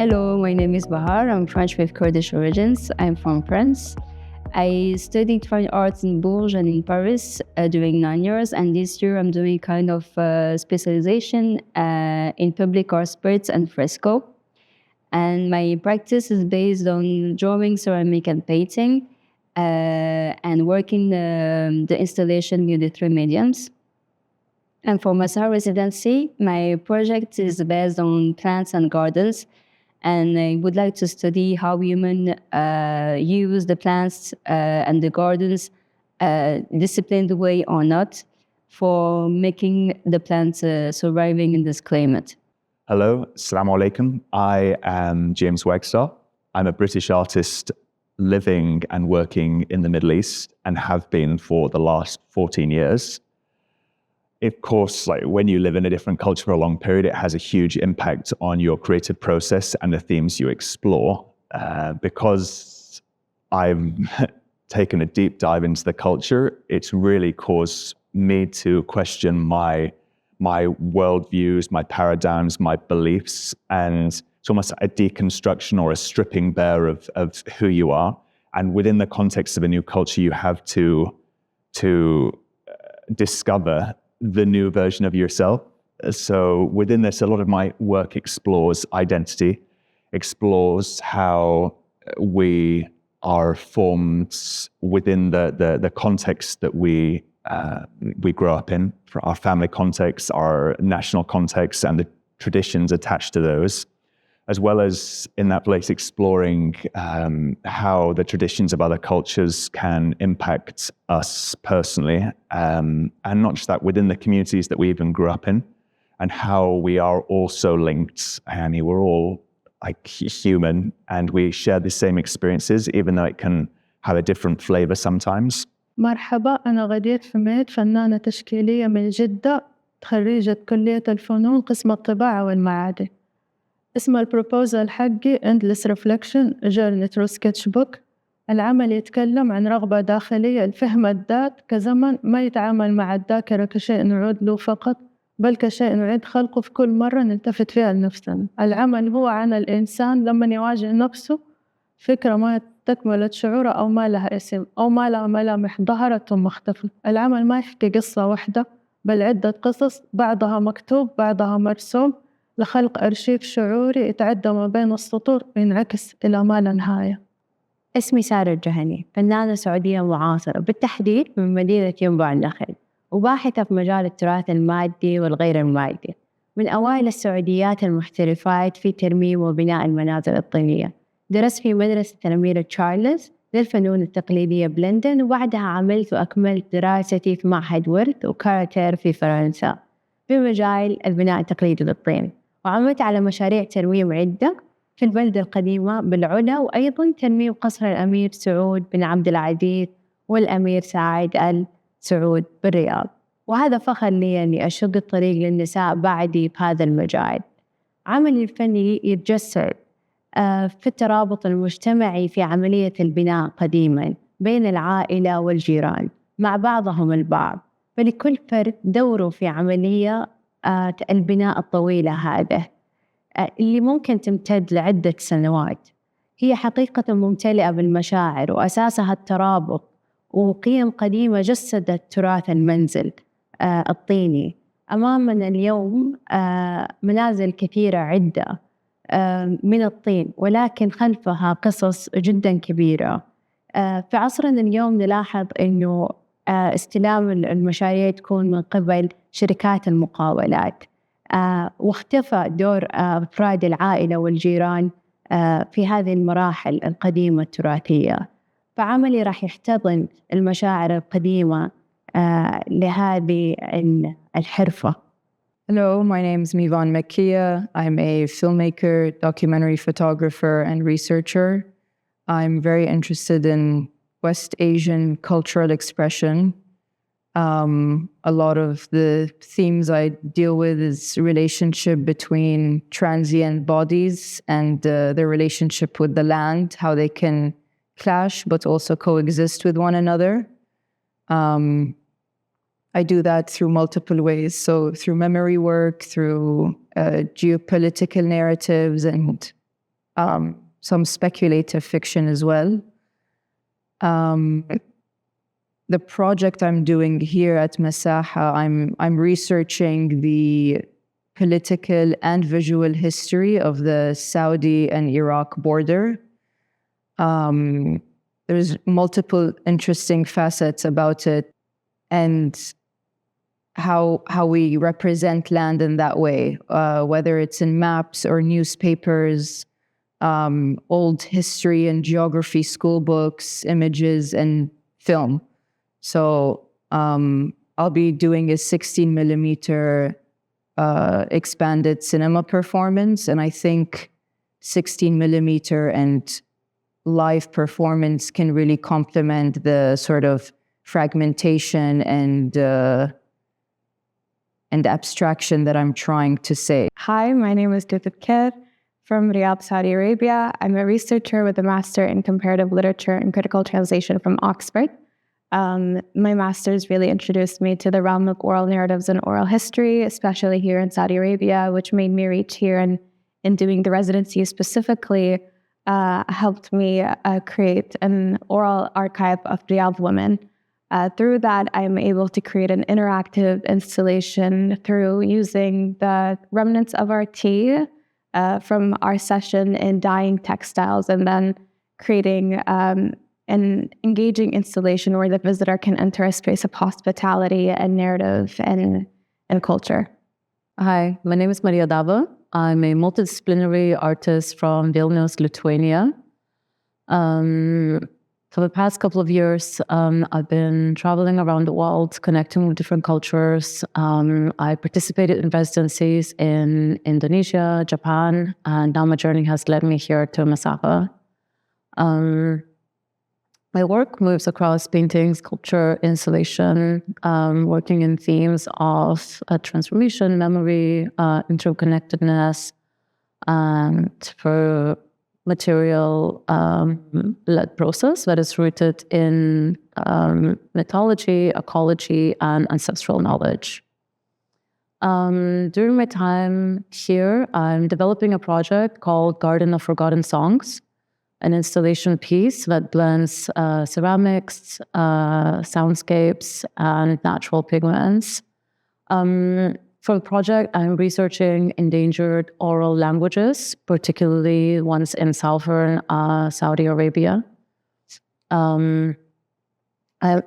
Hello, my name is Bahar. I'm French with Kurdish origins. I'm from France. I studied fine arts in Bourges and in Paris during 9 years, and this year I'm doing kind of specialization in public art spreads and fresco. And my practice is based on drawing, ceramic, and painting, and working the installation with the three mediums. And for Masaha Residency, my project is based on plants and gardens, and I would like to study how humans use the plants and the gardens, disciplined way or not, for making the plants surviving in this climate. Hello, Assalamu alaikum. I am James Wagstaff. I'm a British artist living and working in the Middle East and have been for the last 14 years. Of course, like when you live in a different culture for a long period, it has a huge impact on your creative process and the themes you explore. Because I've taken a deep dive into the culture, it's really caused me to question my worldviews, my paradigms, my beliefs, and it's almost a deconstruction or a stripping bare of who you are. And within the context of a new culture, you have to discover the new version of yourself. So within this, a lot of my work explores identity, explores how we are formed within the context that we grow up in, for our family context, our national context, and the traditions attached to those, as well as in that place exploring how the traditions of other cultures can impact us personally, and not just that, within the communities that we even grew up in, and how we are also linked, and we're all like human, and we share the same experiences, even though it can have a different flavor sometimes. مرحبا، أنا غدير حميد، فنانة تشكيلية من جدة، خريجة كلية الفنون قسم الطباعة والمعادن. اسم البروبوزال حقي Endless Reflection Journey Through Sketchbook. العمل يتكلم عن رغبة داخلية لفهم الذات كزمن ما يتعامل مع الذاكرة كشيء نعود له فقط، بل كشيء نعيد خلقه في كل مرة نلتفت فيها لنفسنا. العمل هو عن الإنسان لما يواجه نفسه فكرة ما تكملت شعوره أو ما لها اسم أو ما لها ملامح ظهرت ثم اختفت. العمل ما يحكي قصة واحدة بل عدة قصص، بعضها مكتوب بعضها مرسوم، لخلق أرشيف شعوري يتعدى ما بين السطور وينعكس إلى ما لا نهاية. اسمي سارة الجهني، فنانة سعودية معاصرة بالتحديد من مدينة ينبع النخل، وباحثة في مجال التراث المادي والغير المادي، من أوائل السعوديات المحترفات في ترميم وبناء المنازل الطينية. درست في مدرسة الأميرة تشارلز للفنون التقليدية بلندن، وبعدها عملت وأكملت دراستي في معهد ورث وكارتر في فرنسا في مجال البناء التقليدي للطين، وعملت على مشاريع ترميم عدة في البلدة القديمة بالعلا، وأيضا ترميم قصر الأمير سعود بن عبد العزيز والأمير سعيد آل سعود بالرياض. وهذا فخر لي أني أشق الطريق للنساء بعدي بهذا المجال. عملي الفني يتجسد في الترابط المجتمعي في عملية البناء قديما بين العائلة والجيران مع بعضهم البعض، فلكل فرد دوره في عملية البناء الطويلة هذه اللي ممكن تمتد لعدة سنوات. هي حقيقة ممتلئة بالمشاعر وأساسها الترابط وقيم قديمة جسدت تراث المنزل الطيني. أمامنا اليوم منازل كثيرة عدة من الطين، ولكن خلفها قصص جدا كبيرة. في عصرنا اليوم نلاحظ أنه استلام المشاريع تكون من قبل شركات المقاولات، واختفى دور أفراد العائلة والجيران في هذه المراحل القديمة التراثية. فعملي راح يحتضن المشاعر القديمة لهذه الحرفة. Hello, my name is Mivan Mekia. I'm a filmmaker, documentary photographer, and researcher. I'm very interested in West Asian cultural expression. A lot of the themes I deal with is relationship between transient bodies and their relationship with the land, how they can clash but also coexist with one another. I do that through multiple ways. So through memory work, through geopolitical narratives and some speculative fiction as well. The project I'm doing here at Masaha, I'm researching the political and visual history of the Saudi and Iraq border. There's multiple interesting facets about it, and how we represent land in that way, whether it's in maps or newspapers, old history and geography school books, images, and film. So I'll be doing a 16 millimeter expanded cinema performance, and I think 16 millimeter and live performance can really complement the sort of fragmentation and abstraction that I'm trying to say. Hi, my name is Duthat from Riyadh, Saudi Arabia. I'm a researcher with a master in comparative literature and critical translation from Oxford. My master's really introduced me to the realm of oral narratives and oral history, especially here in Saudi Arabia, which made me reach here, and in doing the residency specifically, helped me create an oral archive of Riyadh women. Through that, I'm able to create an interactive installation through using the remnants of our tea from our session in dyeing textiles, and then creating an engaging installation where the visitor can enter a space of hospitality and narrative and culture. Hi, my name is Maria Dava. I'm a multidisciplinary artist from Vilnius, Lithuania. For the past couple of years, I've been traveling around the world, connecting with different cultures. I participated in residencies in Indonesia, Japan, and now my journey has led me here to Masaha. My work moves across painting, sculpture, installation, working in themes of transformation, memory, interconnectedness, and for material-led process that is rooted in mythology, ecology, and ancestral knowledge. During my time here, I'm developing a project called Garden of Forgotten Songs, an installation piece that blends ceramics, soundscapes, and natural pigments. For the project, I'm researching endangered oral languages, particularly ones in southern Saudi Arabia. I'm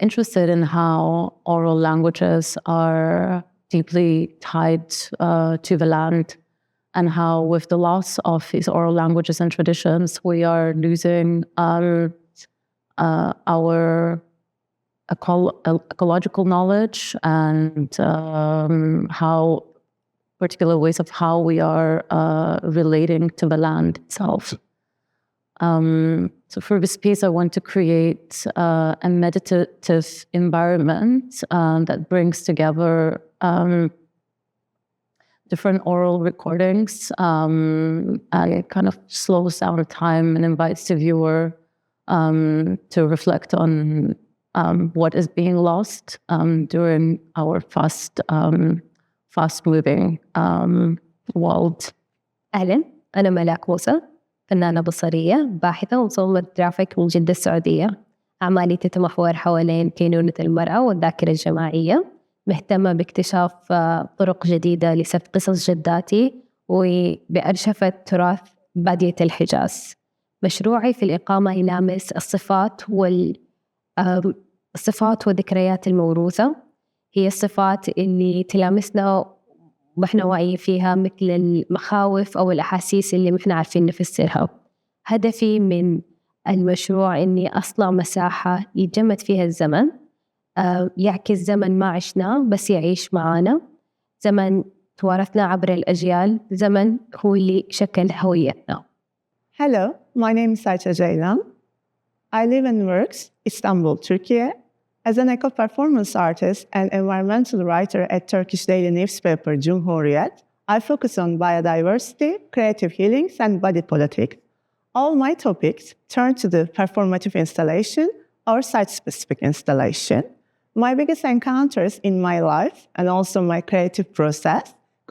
interested in how oral languages are deeply tied to the land, and how with the loss of these oral languages and traditions, we are losing our ecological knowledge, and how particular ways of how we are relating to the land itself. So for this piece, I want to create a meditative environment that brings together different oral recordings, and it kind of slows down time and invites the viewer to reflect on what is being lost during our fast-moving world. أهلا، أنا ملاك موسى، فنانة بصرية باحثة ومصممة جرافيك من جدة السعودية. أعمالي تتمحور حوالين كينونة المرأة والذاكرة الجماعية، مهتمة باكتشاف طرق جديدة لسرد قصص جداتي وبأرشفة تراث بادية الحجاز. مشروعي في الإقامة يلامس الصفات والذكريات الموروثة. هي الصفات اللي تلامسنا وإحنا واعيين فيها، مثل المخاوف أو الأحاسيس اللي إحنا عارفين نفسرها. هدفي من المشروع إني أصنع مساحة يتجمد فيها الزمن، يعكس زمن ما عشناه بس يعيش معانا، زمن توارثنا عبر الأجيال، زمن هو اللي شكل هويتنا. Hello, my name is Ayça Ceylan. I live and work Istanbul, Turkey. As an eco-performance artist and environmental writer at Turkish daily newspaper Cumhuriyet, I focus on biodiversity, creative healings, and body politics. All my topics turn to the performative installation or site-specific installation. My biggest encounters in my life and also my creative process: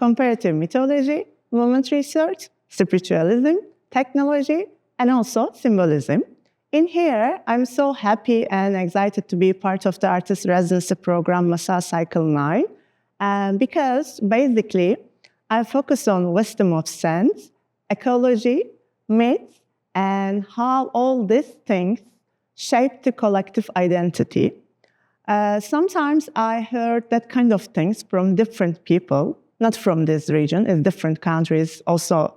comparative mythology, movement research, spiritualism, technology, and also symbolism. In here, I'm so happy and excited to be part of the artist residency program Masaha Cycle 9, because basically I focus on wisdom of sense, ecology, myths, and how all these things shape the collective identity. Sometimes I heard that kind of things from different people, not from this region, in different countries also,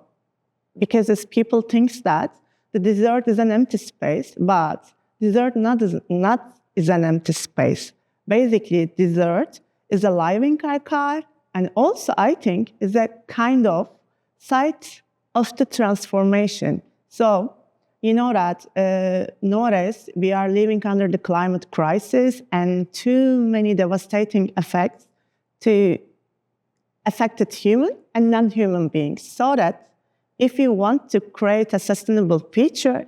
because as people think that the desert is an empty space, but desert not is an empty space. Basically, desert is a living archive, and also I think is a kind of site of the transformation. So, you know that nowadays we are living under the climate crisis and too many devastating effects to affected human and non-human beings. So that if we want to create a sustainable future,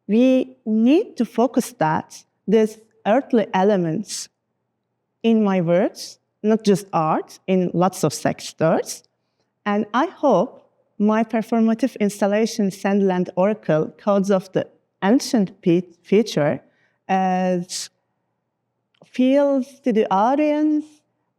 we need to focus that these earthly elements in my works, not just art, in lots of sectors. And I hope my performative installation, Sandland Oracle, Codes of the Ancient Future, feels to the audience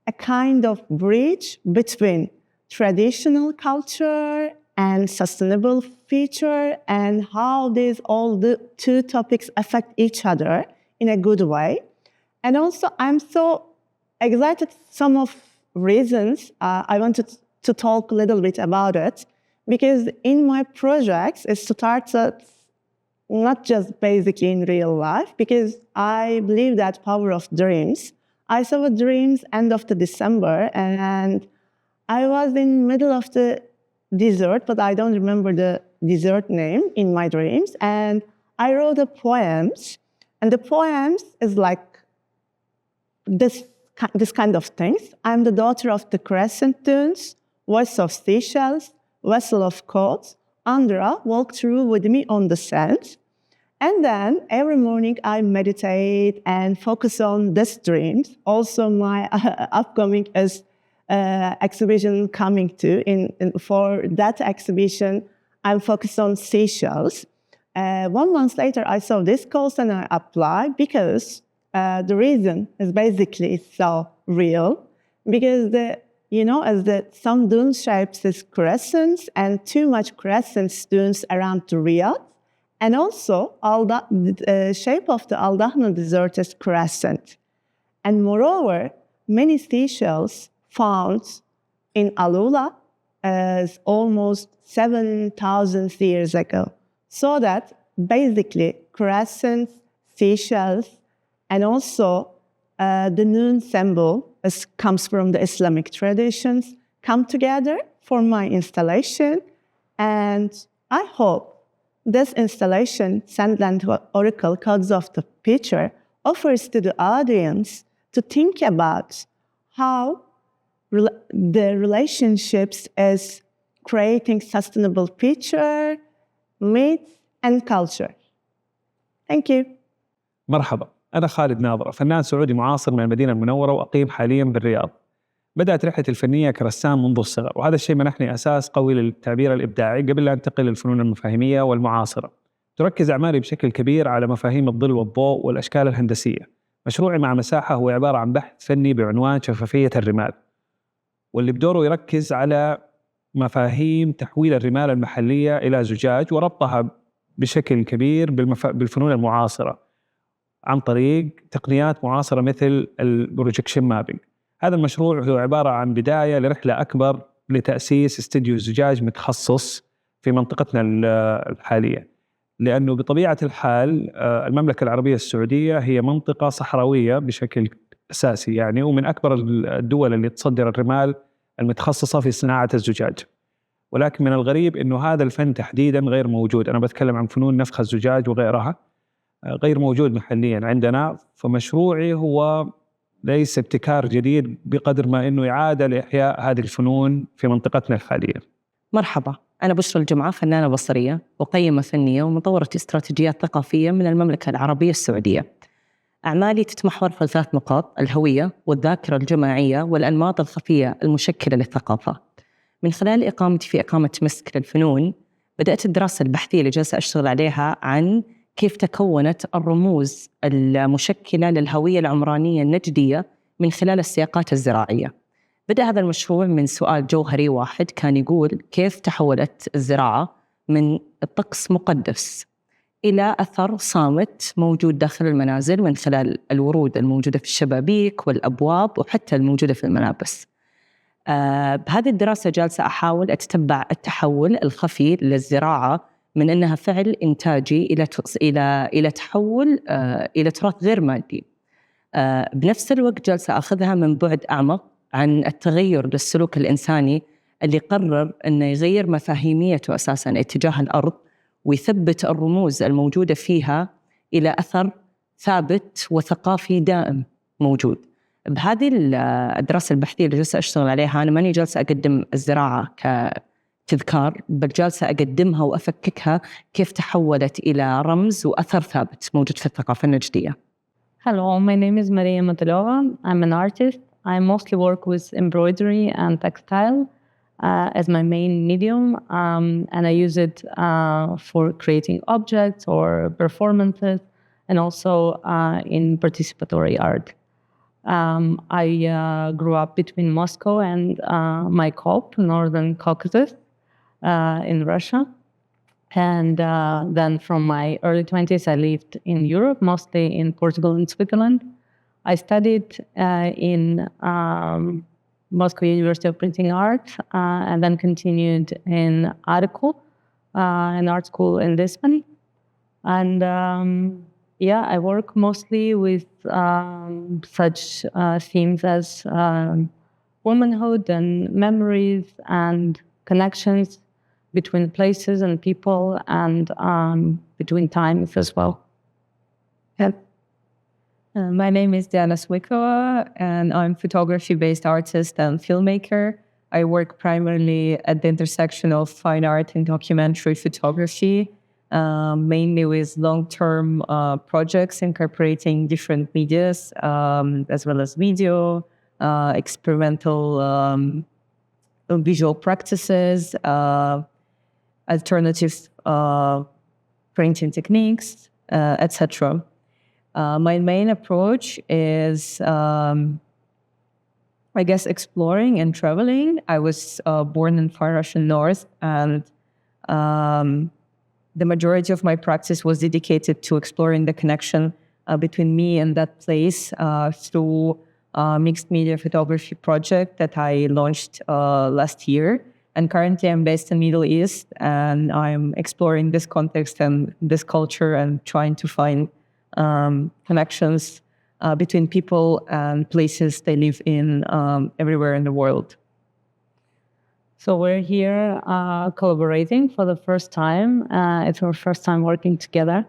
a kind of bridge between traditional culture and sustainable future, and how these all the two topics affect each other in a good way. And also, I'm so excited. Some of reasons I wanted to talk a little bit about it, because in my projects, it started not just basically in real life, because I believe that power of dreams. I saw dreams end of the December, and I was in middle of the desert, but I don't remember the desert name in my dreams. And I wrote the poems, and the poems is like this kind of things. I'm the daughter of the crescent dunes, voice of seashells, vessel of coats. Andra walked through with me on the sand. And then every morning I meditate and focus on these dreams. Also, my upcoming is exhibition coming to. For that exhibition, I'm focused on seashells. 1 month later, I saw this course and I applied, because the reason is basically so real. Because as the some dune shapes is crescents, and too much crescents dunes around the Riyadh. And also, the shape of the Al Dahna desert is crescent. And moreover, many seashells found in Alula as almost 7,000 years ago. So that basically crescents, seashells, and also the noon symbol comes from the Islamic traditions, come together for my installation. And I hope this installation, Sandland Oracle, Codes of the Future, offers to the audience to think about how the relationships is creating sustainable future, myths, and culture. Thank you. مرحبا، أنا خالد ناظر، فنان سعودي معاصر من المدينة المنورة وأقيم حالياً بالرياض. بدأت رحلتي الفنية كرسام منذ الصغر، وهذا الشيء منحني أساس قوي للتعبير الإبداعي قبل أن أنتقل للفنون المفاهيمية والمعاصرة. تركز أعمالي بشكل كبير على مفاهيم الظل والضوء والأشكال الهندسية. مشروعي مع مساحة هو عبارة عن بحث فني بعنوان شفافية الرمال، واللي بدوره يركز على مفاهيم تحويل الرمال المحلية إلى زجاج وربطها بشكل كبير بالفنون المعاصرة عن طريق تقنيات معاصرة مثل البروجكشن مابينج. هذا المشروع هو عبارة عن بداية لرحلة أكبر لتأسيس استديو زجاج متخصص في منطقتنا الحالية، لأنه بطبيعة الحال المملكة العربية السعودية هي منطقة صحراوية بشكل أساسي يعني، ومن أكبر الدول اللي تصدر الرمال المتخصصة في صناعة الزجاج. ولكن من الغريب أنه هذا الفن تحديداً غير موجود. أنا بتكلم عن فنون نفخ الزجاج وغيرها، غير موجود محلياً عندنا. فمشروعي هو ليس ابتكار جديد بقدر ما أنه إعادة لإحياء هذه الفنون في منطقتنا الحالية. مرحبا، أنا بشرى الجمعة، فنانة بصرية وقيمة فنية ومطورة استراتيجيات ثقافية من المملكة العربية السعودية. أعمالي تتمحور في 3 نقاط: الهوية والذاكرة الجماعية والأنماط الخفية المشكلة للثقافة. من خلال إقامتي في إقامة مسك للفنون، بدأت الدراسة البحثية اللي جالسة أشتغل عليها عن كيف تكونت الرموز المشكلة للهوية العمرانية النجدية من خلال السياقات الزراعية. بدأ هذا المشروع من سؤال جوهري واحد كان يقول كيف تحولت الزراعة من طقس مقدس إلى أثر صامت موجود داخل المنازل من خلال الورود الموجودة في الشبابيك والأبواب وحتى الموجودة في الملابس. بهذه الدراسة جالسة أحاول أتتبع التحول الخفي للزراعة من أنها فعل إنتاجي إلى تحول إلى تراث غير مادي. بنفس الوقت جالسة أخذها من بعد أعمق عن التغير للسلوك الإنساني اللي قرر أنه يغير مفاهيميته أساساً اتجاه الأرض ويثبت الرموز الموجودة فيها إلى أثر ثابت وثقافي دائم موجود. بهذه الدراسة البحثية اللي جالسة أشتغل عليها أنا ماني جالسة أقدم الزراعة كتذكار، بل جالسة أقدمها وأفككها كيف تحولت إلى رمز وأثر ثابت موجود في الثقافة النجدية. Hello, my name is Maria Matalova. I'm an artist. I mostly work with embroidery and textile as my main medium, and I use it for creating objects or performances, and also in participatory art. I grew up between Moscow and Maikop, Northern Caucasus, in Russia. And then from my early 20s, I lived in Europe, mostly in Portugal and Switzerland. I studied in Moscow University of Printing Art, and then continued in Arco, an art school in Lisbon. And I work mostly with such themes as womanhood and memories and connections between places and people, and between times as well. My name is Diana Swikova, and I'm a photography-based artist and filmmaker. I work primarily at the intersection of fine art and documentary photography, mainly with long-term projects incorporating different medias, as well as video, experimental visual practices, alternative printing techniques, etc. My main approach is, I guess, exploring and traveling. I was born in far Russian North, and the majority of my practice was dedicated to exploring the connection between me and that place through a mixed media photography project that I launched last year. And currently I'm based in Middle East, and I'm exploring this context and this culture and trying to find connections between people and places they live in everywhere in the world. So we're here collaborating for the first time. It's our first time working together,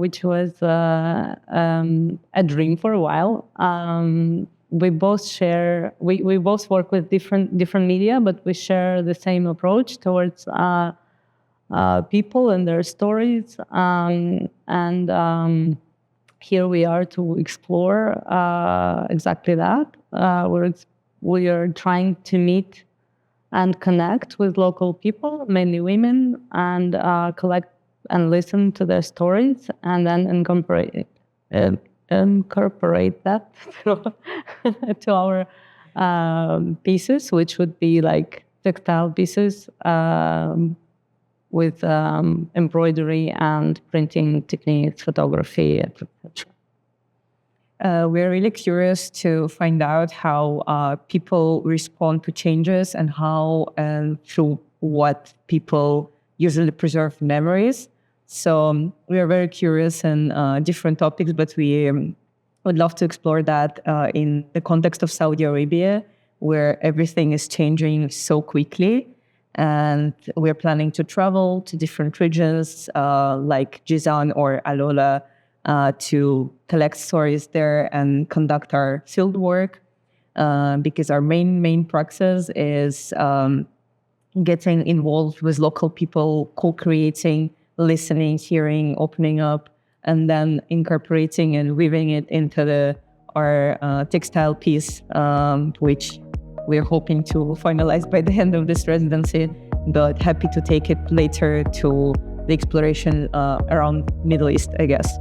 which was a dream for a while. We both share. We both work with different media, but we share the same approach towards people and their stories. And here we are to explore exactly that. We are trying to meet and connect with local people, mainly women, and collect and listen to their stories, and then incorporate that to our pieces, which would be like textile pieces with embroidery and printing techniques, photography, etc. We're really curious to find out how people respond to changes and how and through what people usually preserve memories. So we are very curious in different topics, but we would love to explore that in the context of Saudi Arabia, where everything is changing so quickly. And we're planning to travel to different regions like Jizan or Alola to collect stories there and conduct our field work, because our main practice is getting involved with local people, co-creating, listening, hearing, opening up, and then incorporating and weaving it into our textile piece, which we're hoping to finalize by the end of this residency but happy to take it later to the exploration around Middle East, I guess.